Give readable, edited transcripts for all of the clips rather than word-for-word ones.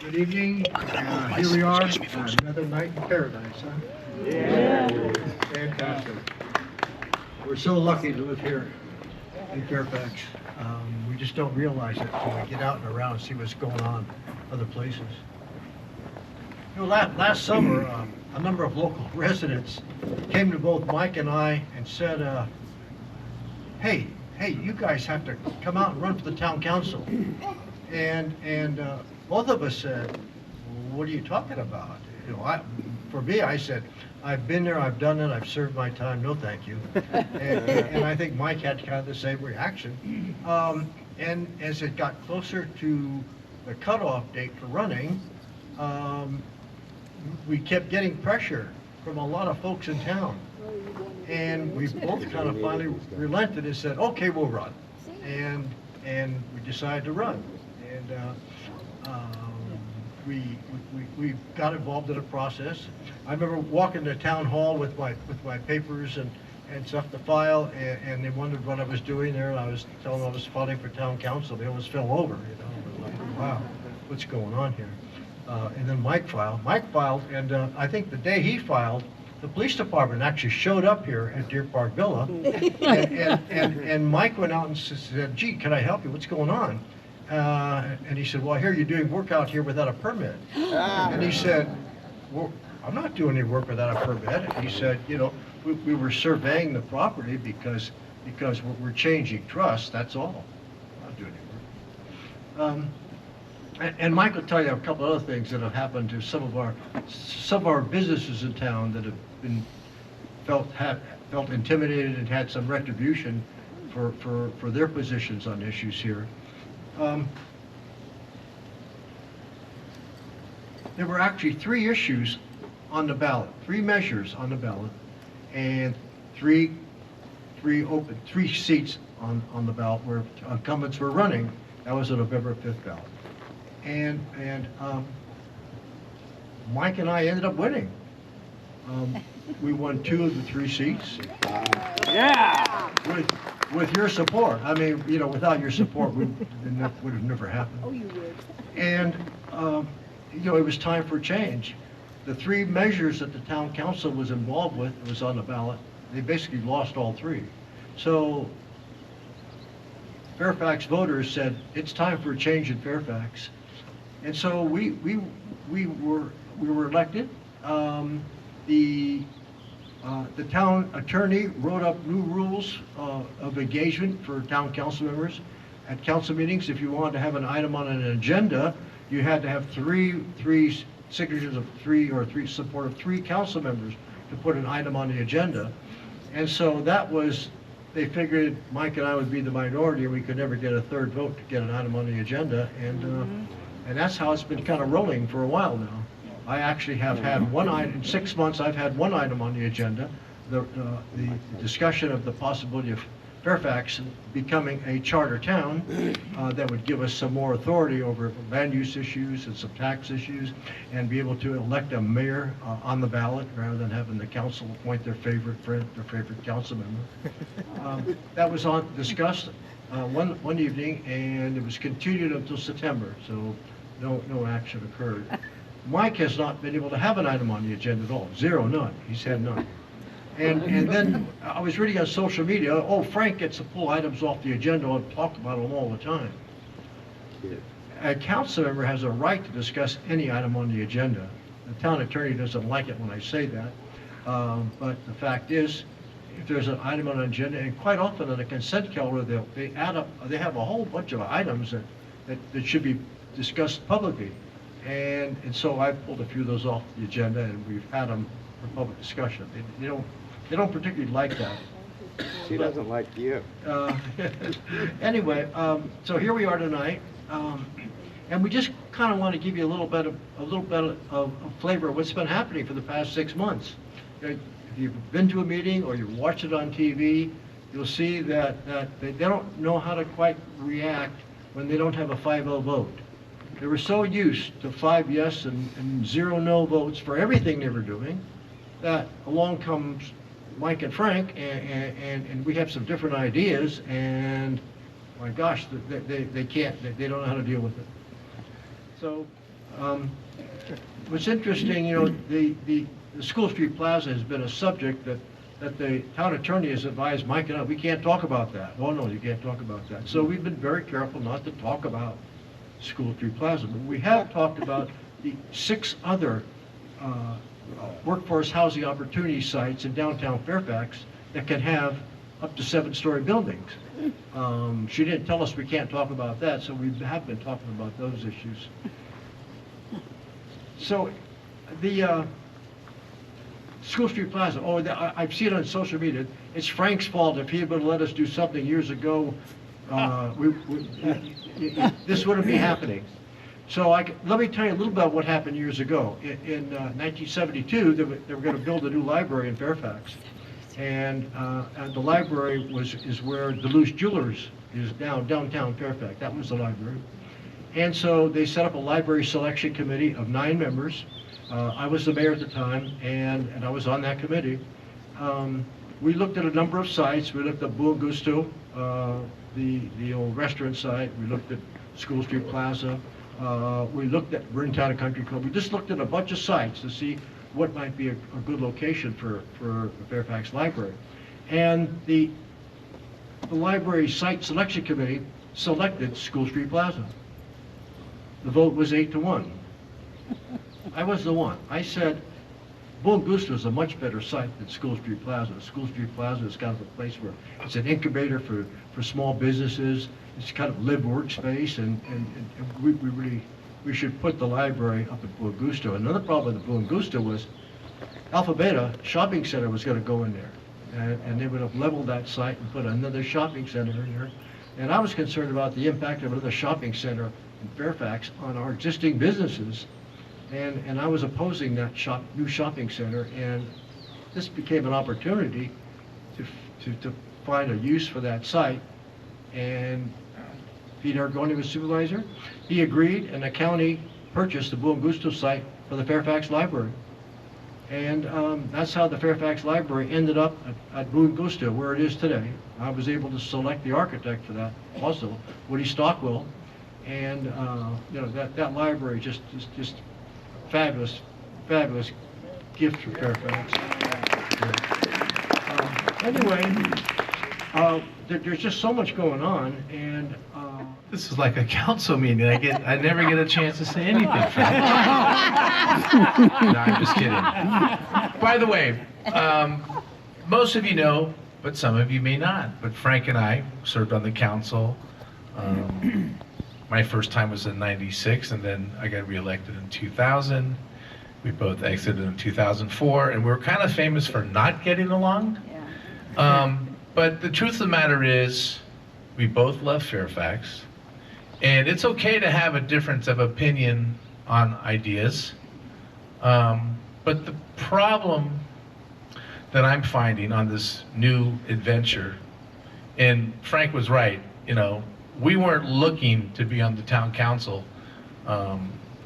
Good evening. Here we are, another night in paradise, huh? Yeah. Fantastic. We're so lucky to live here in Fairfax. We just don't realize it when we get out and around and see what's going on other places. You know, last summer, a number of local residents came to both Mike and I and said, hey, you guys have to come out and run for the town council. And both of us said, what are you talking about? You know, for me, I said, I've been there, I've done it, I've served my time, no thank you. And I think Mike had kind of the same reaction. And as it got closer to the cutoff date for running, we kept getting pressure from a lot of folks in town. And we both kind of finally relented and said, okay, we'll run. And we decided to run. And we got involved in the process. I remember walking to town hall with my papers and stuff to file, and they wondered what I was doing there, and I was telling them I was filing for town council. They almost fell over, you know. It was like, wow, what's going on here? And then Mike filed, and I think the day he filed, the police department actually showed up here at Deer Park Villa, and Mike went out and said, gee, can I help you? What's going on? And he said, well, I hear you're doing work out here without a permit. And he said, well, I'm not doing any work without a permit. And he said, you know, we were surveying the property because we're changing trust, that's all. I'm not doing any work. And Mike will tell you a couple other things that have happened to some of our businesses in town that have been felt intimidated and had some retribution for their positions on issues here. There were actually 3 issues on the ballot, 3 measures on the ballot, and three seats on the ballot where incumbents were running. That was a November 5th ballot. And Mike and I ended up winning. We won 2 of the 3 seats. Yeah! With your support. I mean, you know, without your support, would have never happened. Oh, you would. And, you know, it was time for change. The 3 measures that the town council was involved with was on the ballot. They basically lost all 3. So Fairfax voters said, it's time for a change in Fairfax. And so we were elected. The town attorney wrote up new rules of engagement for town council members. At council meetings, if you wanted to have an item on an agenda, you had to have three signatures of 3 or 3 support of 3 council members to put an item on the agenda. And so that was, they figured Mike and I would be the minority and we could never get a 3rd vote to get an item on the agenda. And that's how it's been kind of rolling for a while now. I actually have had one item, in 6 months I've had one item on the agenda, the discussion of the possibility of Fairfax becoming a charter town that would give us some more authority over land use issues and some tax issues, and be able to elect a mayor on the ballot rather than having the council appoint their favorite friend, their favorite council member. That was discussed one evening, and it was continued until September, so no action occurred. Mike has not been able to have an item on the agenda at all. 0, none. He's had none. And then I was reading on social media, oh, Frank gets to pull items off the agenda and talk about them all the time. A council member has a right to discuss any item on the agenda. The town attorney doesn't like it when I say that. But the fact is, if there's an item on an agenda, and quite often on a consent calendar, they add up, they have a whole bunch of items that should be discussed publicly. And so I pulled a few of those off the agenda, and we've had them for public discussion. They don't particularly like that. She doesn't like you. Anyway, so here we are tonight, and we just kind of want to give you a little bit of flavor of what's been happening for the past 6 months. If you've been to a meeting or you've watched it on TV, you'll see that they don't know how to quite react when they don't have a 5-0 vote. They were so used to 5 yes and 0 no votes for everything they were doing that along comes Mike and Frank, and we have some different ideas, and my gosh, they don't know how to deal with it. So What's interesting, the School Street Plaza has been a subject that the town attorney has advised Mike and I, we can't talk about that. Oh, no, you can't talk about that. So we've been very careful not to talk about School Street Plaza, but we have talked about the 6 other workforce housing opportunity sites in downtown Fairfax that can have up to 7-story buildings. She didn't tell us we can't talk about that, so we have been talking about those issues. So the School Street Plaza, I've seen it on social media. It's Frank's fault. If he had let us do something years ago, this wouldn't be happening. So let me tell you a little about what happened years ago. In 1972, they were going to build a new library in Fairfax. And the library is where Duluth Jewelers is now, downtown Fairfax. That was the library. And so they set up a library selection committee of 9 members. I was the mayor at the time, and I was on that committee. We looked at a number of sites. We looked at Buon Gusto, the old restaurant site. We looked at School Street Plaza. We looked at Town and Country Club. We just looked at a bunch of sites to see what might be a good location for the Fairfax Library. And the library site selection committee selected School Street Plaza. The vote was 8-1. I was the one. I said, Buon Gusto is a much better site than School Street Plaza. School Street Plaza is kind of a place where it's an incubator for small businesses. It's kind of live workspace, and we should put the library up at Buon Gusto. Another problem with Buon Gusto was Alpha Beta Shopping Center was going to go in there, and they would have leveled that site and put another shopping center in there. And I was concerned about the impact of another shopping center in Fairfax on our existing businesses, and I was opposing that new shopping center, and this became an opportunity to find a use for that site. And Pete Argoni was supervisor. He agreed, and the county purchased the Buon Gusto site for the Fairfax Library. And that's how the Fairfax Library ended up at Buon Gusto, where it is today. I was able to select the architect for that also, Woody Stockwell. And that library just fabulous gift for Fairfax. Anyway, there's just so much going on, and this is like a council meeting. I never get a chance to say anything. No, I'm just kidding. By the way, most of you know, but some of you may not. But Frank and I served on the council. My first time was in '96, and then I got reelected in 2000. We both exited in 2004, and we were kind of famous for not getting along. Yeah. But the truth of the matter is, we both love Fairfax, and it's okay to have a difference of opinion on ideas. But the problem that I'm finding on this new adventure, and Frank was right, we weren't looking to be on the town council.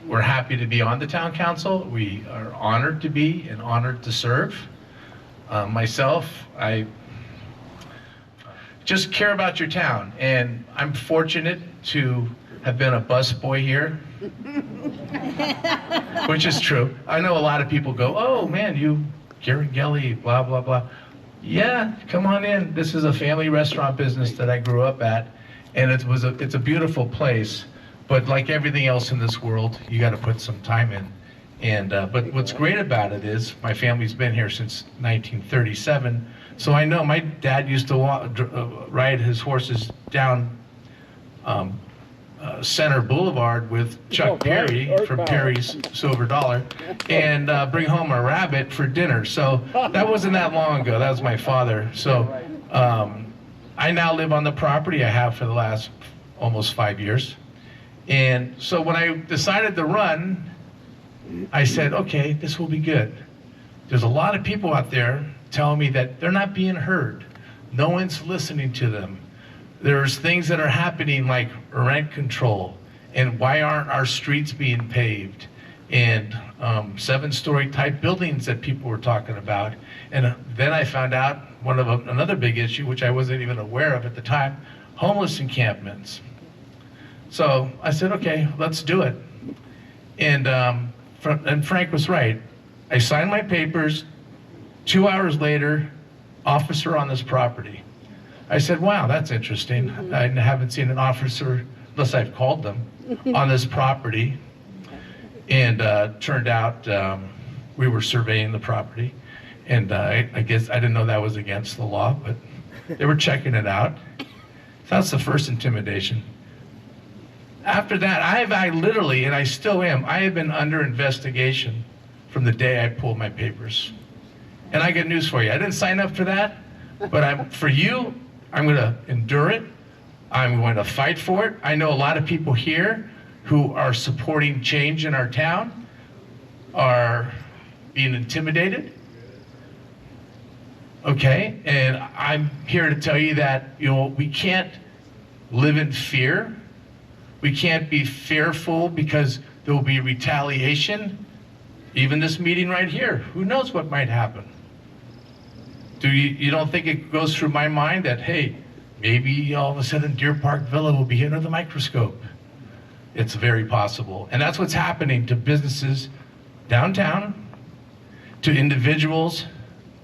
We're happy to be on the town council. We are honored to be and honored to serve. Myself, I just care about your town, and I'm fortunate to have been a busboy here, which is true. I know a lot of people go, oh man, you, Gary Gelly, blah, blah, blah. Yeah, come on in. This is a family restaurant business that I grew up at, and it's a beautiful place, but like everything else in this world, you got to put some time in. And but what's great about it is my family's been here since 1937, so I know my dad used to ride his horses down Center Boulevard with Chuck Perry from Perry's Silver Dollar, and bring home a rabbit for dinner. So that wasn't that long ago. That was my father. So I now live on the property. I have for the last almost 5 years. And so when I decided to run, I said, okay, this will be good. There's a lot of people out there telling me that they're not being heard. No one's listening to them. There's things that are happening like rent control, and why aren't our streets being paved, and 7-story type buildings that people were talking about. And then I found out another big issue, which I wasn't even aware of at the time, homeless encampments. So I said, okay, let's do it. And Frank was right. I signed my papers. 2 hours later, officer on this property. I said, wow, that's interesting. I haven't seen an officer, unless I've called them, on this property. And turned out we were surveying the property. And I guess I didn't know that was against the law, but they were checking it out. That's the first intimidation. After that, I literally, and I still am, I have been under investigation from the day I pulled my papers. And I got news for you. I didn't sign up for that, but for you, I'm going to endure it. I'm going to fight for it. I know a lot of people here who are supporting change in our town are being intimidated. Okay, and I'm here to tell you that, we can't live in fear. We can't be fearful because there will be retaliation. Even this meeting right here, who knows what might happen? You don't think it goes through my mind that, hey, maybe all of a sudden Deer Park Villa will be under the microscope? It's very possible. And that's what's happening to businesses downtown, to individuals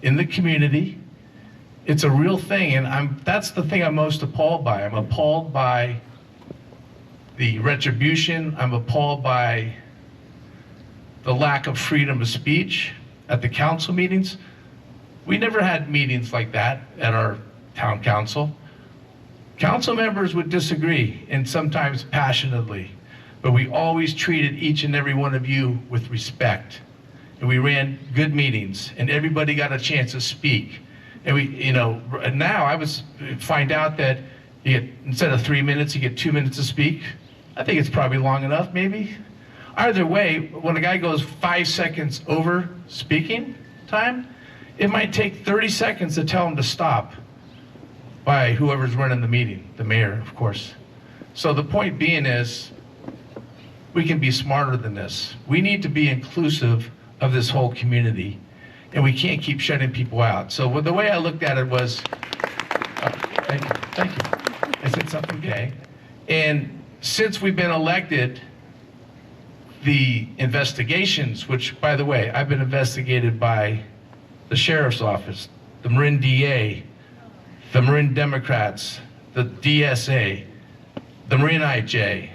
in the community. It's a real thing, and that's the thing I'm most appalled by. I'm appalled by the retribution. I'm appalled by the lack of freedom of speech at the council meetings. We never had meetings like that at our town council. Council members would disagree, and sometimes passionately, but we always treated each and every one of you with respect. And we ran good meetings, and everybody got a chance to speak. And now find out that you get, instead of 3 minutes, you get 2 minutes to speak. I think it's probably long enough, maybe. Either way, when a guy goes 5 seconds over speaking time, it might take 30 seconds to tell him to stop by whoever's running the meeting, the mayor, of course. So the point being is, we can be smarter than this. We need to be inclusive of this whole community, and we can't keep shutting people out. So the way I looked at it was, thank you. I said something gay. And since we've been elected, the investigations, which, by the way, I've been investigated by the Sheriff's Office, the Marin DA, the Marin Democrats, the DSA, the Marin IJ.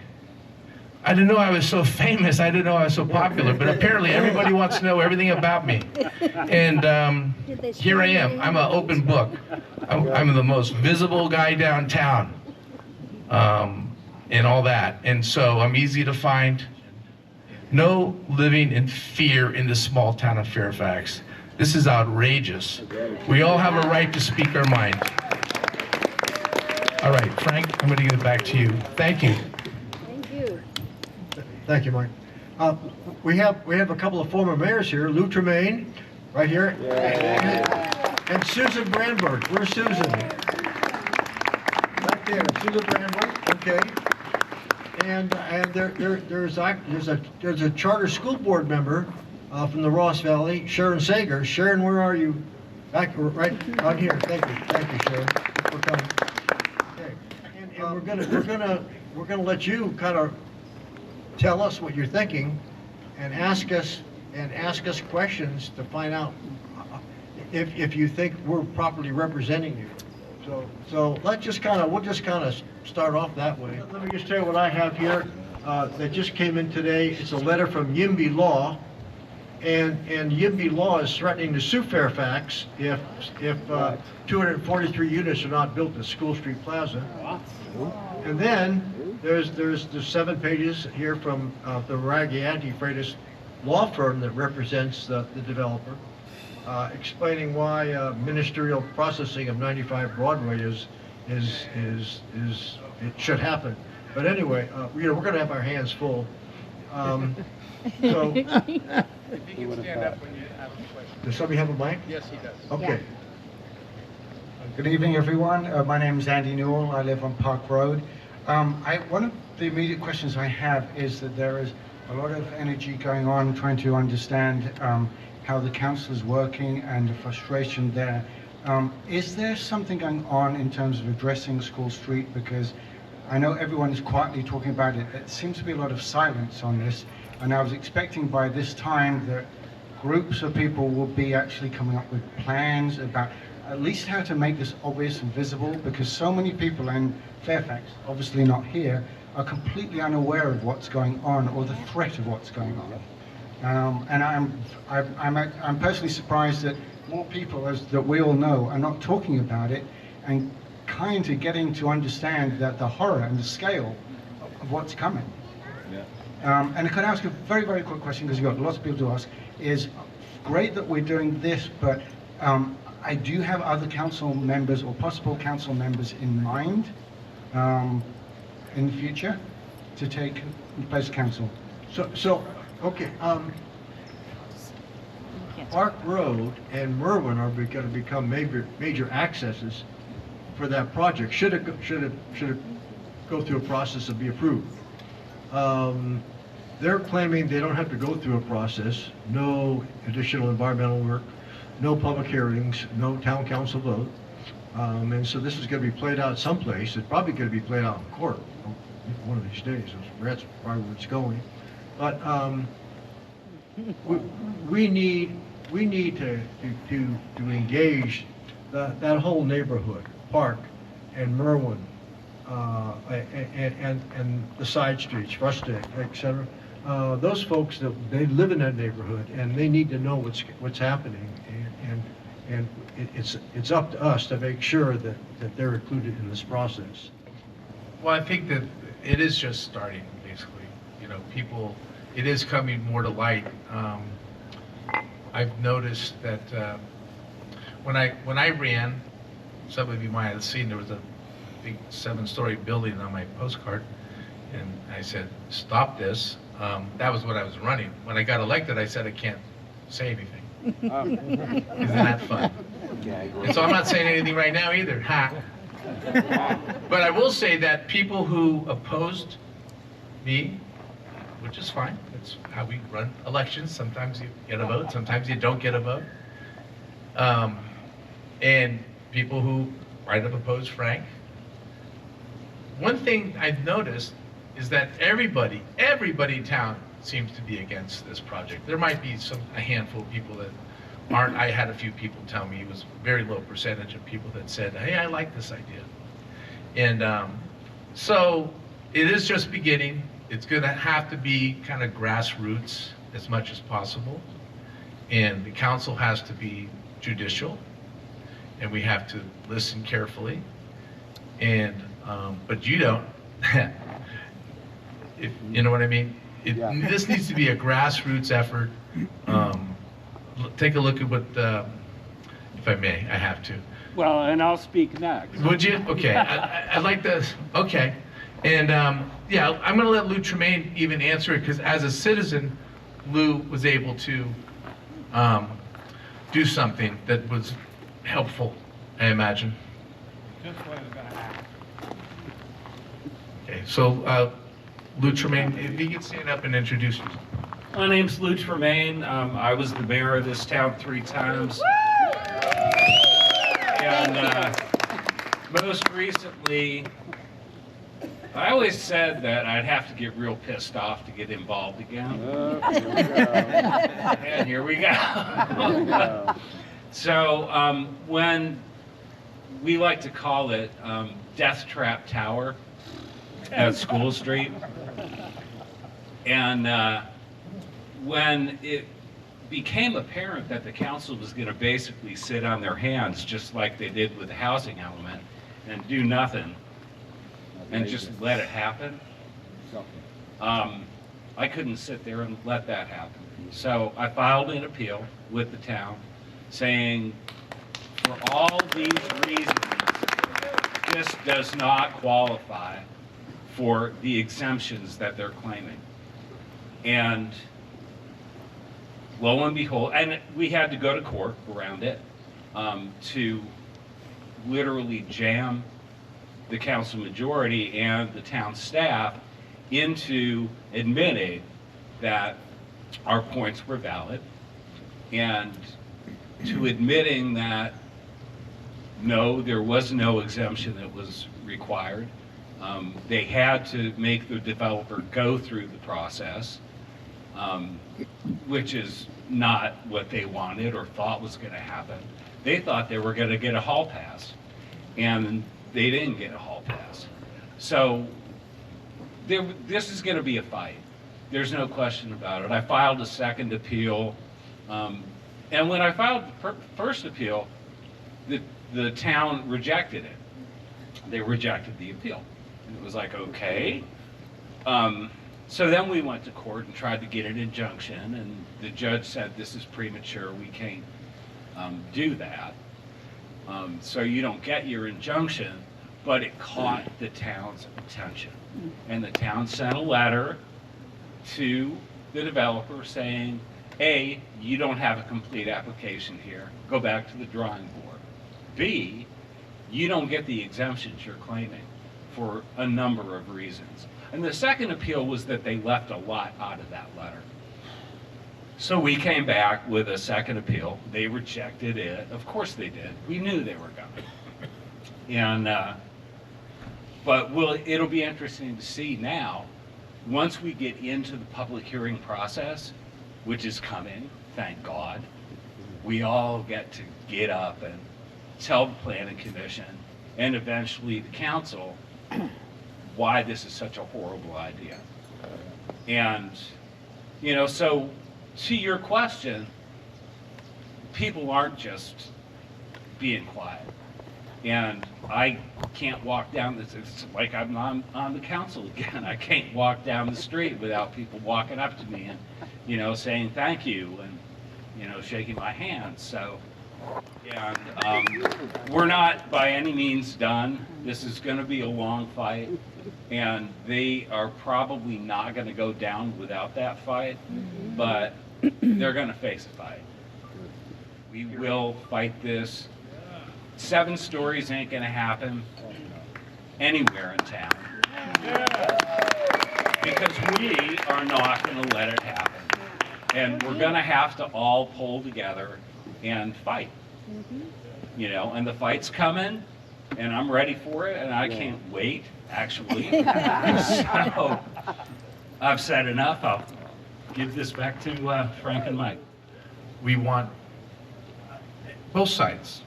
I didn't know I was so famous. I didn't know I was so popular, but apparently everybody wants to know everything about me. And here I am. I'm an open book. I'm the most visible guy downtown, and all that. And so I'm easy to find. No living in fear in this small town of Fairfax. This is outrageous. We all have a right to speak our mind. All right, Frank, I'm going to give it back to you. Thank you. Thank you. Thank you, Mike. We have a couple of former mayors here. Lou Tremaine, right here. And Susan Brandberg. Where's Susan? Right there, Susan Brandberg. Okay. And there's a charter school board member from the Ross Valley, Sharon Sager. Sharon, where are you? Back right on here. Thank you, Sharon, for coming. Okay. And we're gonna let you kind of tell us what you're thinking, and ask us questions to find out if you think we're properly representing you. So we'll just kind of start off that way. Let me just tell you what I have here that just came in today. It's a letter from Yimby Law, and Yimby Law is threatening to sue Fairfax if 243 units are not built at Street Plaza. And then there's 7 pages here from the Ragged Freitas law firm that represents the developer, explaining why ministerial processing of 95 Broadway it should happen. But anyway, we're going to have our hands full. So, If you can stand up when you have a question. does somebody have a mic? Yes, he does. Okay. Good evening, everyone. My name is Andy Newell. I live on Park Road. One of the immediate questions I have is that there is a lot of energy going on trying to understand how the council is working and the frustration there. Is there something going on in terms of addressing School Street? Because I know everyone is quietly talking about it. There seems to be a lot of silence on this. And I was expecting by this time that groups of people will be actually coming up with plans about at least how to make this obvious and visible, because so many people in Fairfax, obviously not here, are completely unaware of what's going on or the threat of what's going on. And I'm personally surprised that more people, as that we all know, are not talking about it and kind of getting to understand that the horror and the scale of what's coming. And I could ask a very, very quick question, because you've got lots of people to ask, is great that we're doing this, but I do have other council members or possible council members in mind in the future to take the place of council. Okay, Park Road and Merwin are going to become major accesses for that project. Should it go through a process and be approved? They're claiming they don't have to go through a process, no additional environmental work, no public hearings, no town council vote. And so this is going to be played out someplace. It's probably going to be played out in court one of these days. That's probably where it's going. But we need to engage that whole neighborhood, Park and Merwin, and the side streets, Rustic, etc. Those folks, they live in that neighborhood, and they need to know what's happening, and it's up to us to make sure that they're included in this process. Well, I think that it is just starting, basically. You know, people, it is coming more to light. I've noticed that when I ran, some of you might have seen, there was a big 7-story building on my postcard, and I said, "Stop this." That was what I was running. When I got elected, I said I can't say anything. Isn't that fun? Yeah, I agree. And so I'm not saying anything right now either. Ha. But I will say that people who opposed me, which is fine, that's how we run elections. Sometimes you get a vote, sometimes you don't get a vote. And people who right up opposed Frank. One thing I've noticed is that everybody in town seems to be against this project. There might be a handful of people that aren't. I had a few people tell me, it was a very low percentage of people that said, "Hey, I like this idea." And so it is just beginning. It's going to have to be kind of grassroots as much as possible. And the council has to be judicial, and we have to listen carefully. And but you don't. If you know what I mean. This needs to be a grassroots effort. Take a look at what, if I may, I have to. Well, and I'll speak next. Would you? Okay, I'd like this. Okay, and yeah, I'm going to let Lou Tremaine even answer it, because as a citizen, Lou was able to do something that was helpful, I imagine. Just what is going to happen. Okay, so Lou Tremaine, if you could stand up and introduce yourself. My name's Lou Tremaine. I was the mayor of this town 3 times. And most recently, I always said that I'd have to get real pissed off to get involved again. And here we go. So when we like to call it Death Trap Tower at School Street, and when it became apparent that the council was going to basically sit on their hands, just like they did with the housing element, and do nothing, and just let it happen, I couldn't sit there and let that happen. So I filed an appeal with the town saying, for all these reasons, this does not qualify for the exemptions that they're claiming. And lo and behold, and we had to go to court around it to literally jam the council majority and the town staff into admitting that our points were valid, and to admitting that no, there was no exemption that was required. They had to make the developer go through the process. which is not what they wanted or thought was going to happen. They thought they were going to get a hall pass, and they didn't get a hall pass. So this is going to be a fight. There's no question about it. I filed a second appeal, and when I filed the first appeal, the town rejected it. They rejected the appeal. And it was like, okay. So then we went to court and tried to get an injunction, and the judge said, this is premature, we can't do that. So you don't get your injunction, but it caught the town's attention. And the town sent a letter to the developer saying, A, you don't have a complete application here, go back to the drawing board. B, you don't get the exemptions you're claiming for a number of reasons. And the second appeal was that they left a lot out of that letter. So we came back with a second appeal. They rejected it. Of course they did. We knew they were going. And, but it'll be interesting to see now, once we get into the public hearing process, which is coming, thank God, we all get to get up and tell the planning commission and eventually the council why this is such a horrible idea. And, you know, so to your question, people aren't just being quiet. And I can't walk down this, it's like I'm on the council again. I can't walk down the street without people walking up to me and, you know, saying thank you and, you know, shaking my hand. So, and we're not by any means done. This is going to be a long fight, and they are probably not going to go down without that fight, but they're going to face a fight. We will fight this. 7 stories ain't going to happen anywhere in town, because we are not going to let it happen. And we're going to have to all pull together and fight, you know, and the fight's coming, and I'm ready for it, and I can't wait, actually. So I've said enough. I'll give this back to Frank and Mike. We want both sides,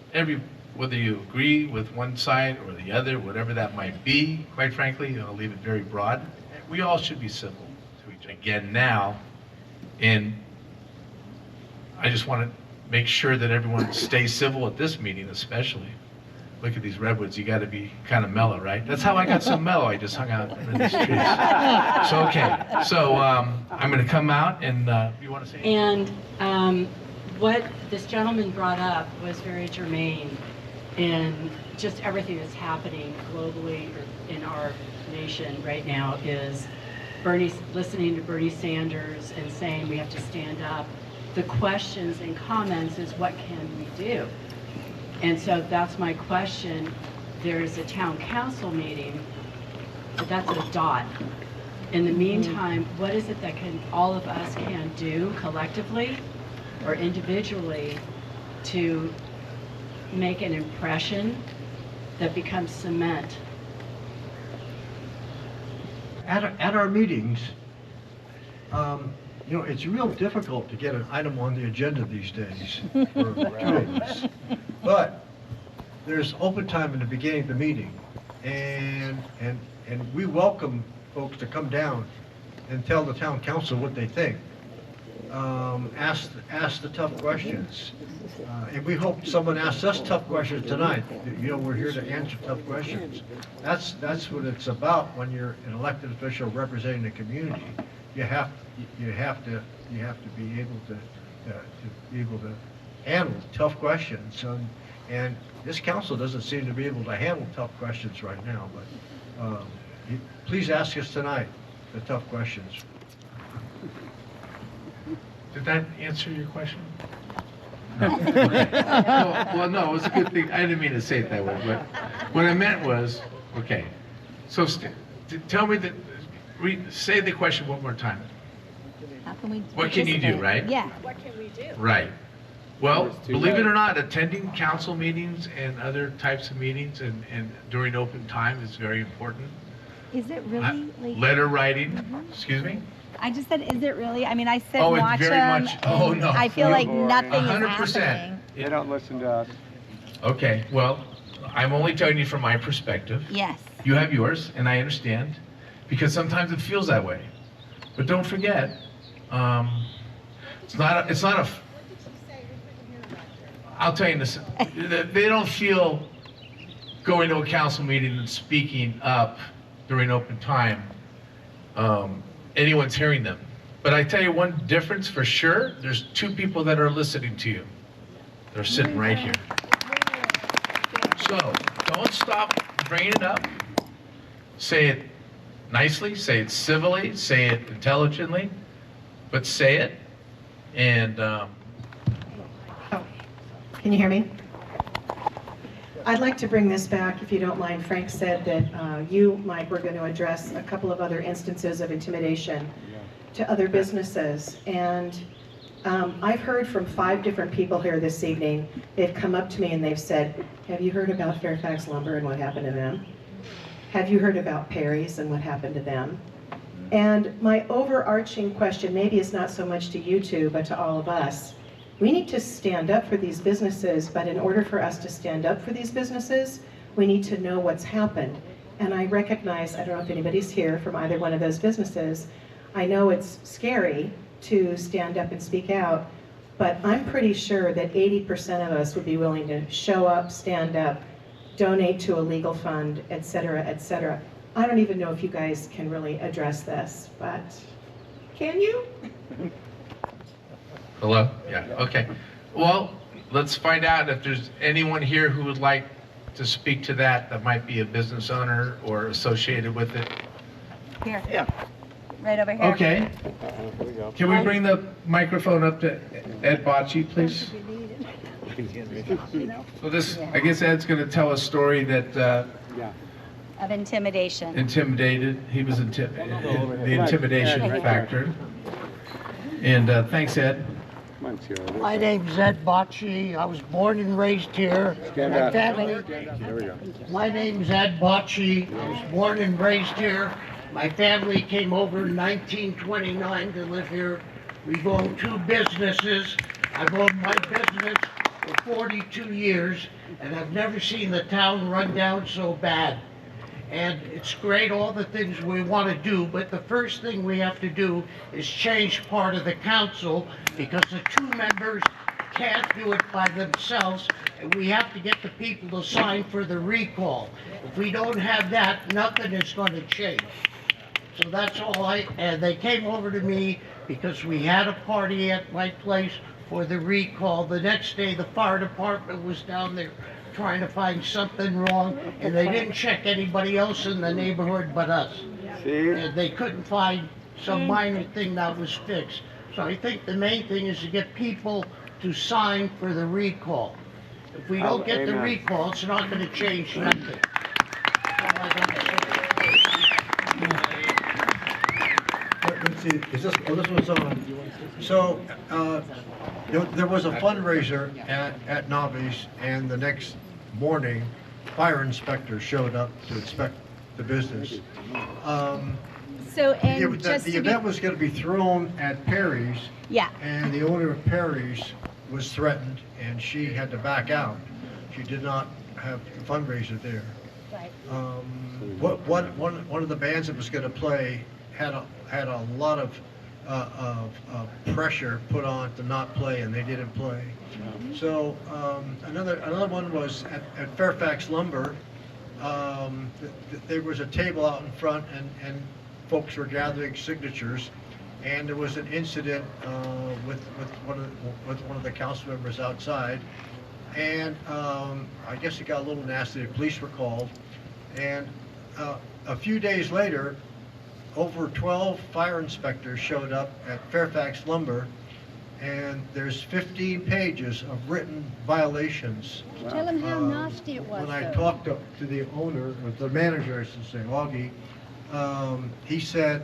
whether you agree with one side or the other, whatever that might be, quite frankly, I'll leave it very broad. We all should be civil to each other. Again now, and I just want to make sure that everyone stays civil at this meeting especially. Look at these redwoods, you got to be kind of mellow, right? That's how I got so mellow, I just hung out under these trees. So, okay, so I'm going to come out and you want to say anything? And what this gentleman brought up was very germane in just everything that's happening globally in our nation right now is listening to Bernie Sanders and saying we have to stand up. The questions and comments is what can we do? And so that's my question. There's a town council meeting, but that's a dot. In the meantime, what is it that all of us can do collectively or individually to make an impression that becomes cement? At our meetings, you know, it's real difficult to get an item on the agenda these days for 2 of us. But there's open time in the beginning of the meeting, and we welcome folks to come down and tell the town council what they think. Ask the tough questions. And we hope someone asks us tough questions tonight. You know, we're here to answer tough questions. That's what it's about when you're an elected official representing the community. You have to be able to handle tough questions. And this council doesn't seem to be able to handle tough questions right now. But please ask us tonight the tough questions. Did that answer your question? No. Okay. Well, no, it was a good thing. I didn't mean to say it that way, but what I meant was, okay. So tell me say the question one more time. How can we What can you do, right? Yeah. What can we do? Right. Well, believe it or not, attending council meetings and other types of meetings and during open time is very important. Is it really? Letter writing, excuse me? I just said, is it really? I mean, I sit Oh, and it's watch very them. much- oh, and no. I feel So like boring. nothing is 100%. happening. They don't listen to us. Okay, well, I'm only telling you from my perspective. Yes. You have yours, and I understand, because sometimes it feels that way. But don't forget, it's not a, I'll tell you this, they don't feel going to a council meeting and speaking up during open time, anyone's hearing them. But I tell you one difference for sure, there's two people that are listening to you. They're sitting right here. So don't stop bringing it up. Say it nicely, say it civilly, say it intelligently, but say it. And Can you hear me? I'd like to bring this back, if you don't mind. Frank said that you, Mike, were going to address a couple of other instances of intimidation to other businesses. And I've heard from 5 different people here this evening. They've come up to me and they've said, have you heard about Fairfax Lumber and what happened to them? Have you heard about Perry's and what happened to them? And my overarching question, maybe it's not so much to you two, but to all of us. We need to stand up for these businesses, but in order for us to stand up for these businesses, we need to know what's happened. And I recognize, I don't know if anybody's here from either one of those businesses, I know it's scary to stand up and speak out, but I'm pretty sure that 80% of us would be willing to show up, stand up, donate to a legal fund, et cetera, et cetera. I don't even know if you guys can really address this, but can you? hello? Yeah, okay. Well, let's find out if there's anyone here who would like to speak to that might be a business owner or associated with it. Here. Yeah. Right over here. Okay. Here we go. Can we bring the microphone up to Ed Bocci, please? So this, I guess Ed's going to tell a story that Yeah. Of intimidation. intimidated, he was the intimidation factor. And thanks, Ed. Come on, Sheila. My name's Ed Bocci. I was born and raised here. Stand My up. family, There we go. my name's Ed Bocci. I was born and raised here. My family came over in 1929 to live here. We've owned 2 businesses. I've owned my business for 42 years, and I've never seen the town run down so bad. And it's great, all the things we want to do, but the first thing we have to do is change part of the council, because the 2 members can't do it by themselves, and we have to get the people to sign for the recall. If we don't have that, nothing is going to change. So that's all and they came over to me because we had a party at my place for the recall. The next day, the fire department was down there trying to find something wrong, and they didn't check anybody else in the neighborhood but us. See? And they couldn't find some minor thing that was fixed. So I think the main thing is to get people to sign for the recall. If we don't get the Amen. recall, it's not gonna change nothing. That's all I gotta say. Let's see, is this, oh, this one's on. So, there was a fundraiser at Navi's, and the next morning, fire inspectors showed up to inspect the business. So, and just The to event be, was gonna be thrown at Perry's, yeah. and the owner of Perry's was threatened, and she had to back out. She did not have the fundraiser there. Right. One of the bands that was going to play had a lot of pressure put on to not play, and they didn't play. So another one was at Fairfax Lumber. There was a table out in front, and folks were gathering signatures, and there was an incident with one of the council members outside. And I guess it got a little nasty. The police were called, and a few days later, over 12 fire inspectors showed up at Fairfax Lumber, and there's 15 pages of written violations. Tell them how nasty it was, When I though. talked to the owner, or the manager, I should say, Augie, he said,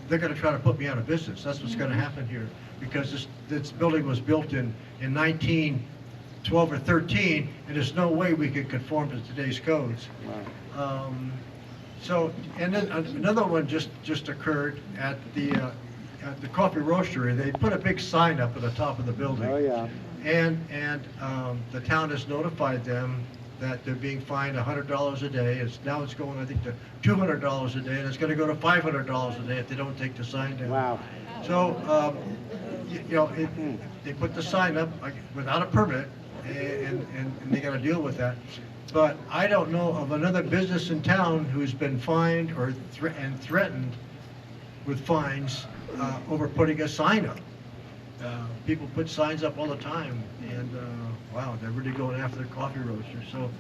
they're gonna try to put me out of business. That's what's gonna happen here, because this building was built in 1912 or 13, and there's no way we could conform to today's codes. So, and then another one just occurred at the coffee roastery. They put a big sign up at the top of the building. Oh, yeah. And the town has notified them that they're being fined $100 a day. Now it's going, I think, to $200 a day, and it's gonna go to $500 a day if they don't take the sign down. Wow. So, they put the sign up without a permit, and they gotta deal with that. But I don't know of another business in town who's been fined or threatened with fines over putting a sign up. People put signs up all the time, and wow, they're really going after the coffee roasters. So